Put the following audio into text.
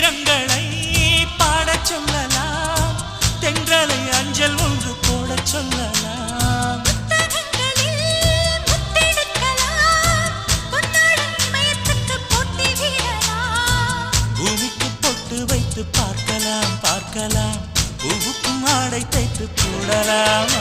வீரங்களை பாடச் சொல்லலாம், தென்றலை அஞ்சல் ஒன்று போடச் சொல்லலாம். பூமிக்கு பொட்டு வைத்து பார்க்கலாம் பார்க்கலாம், பூவுக்கும் ஆடை தைத்து போடலாம்.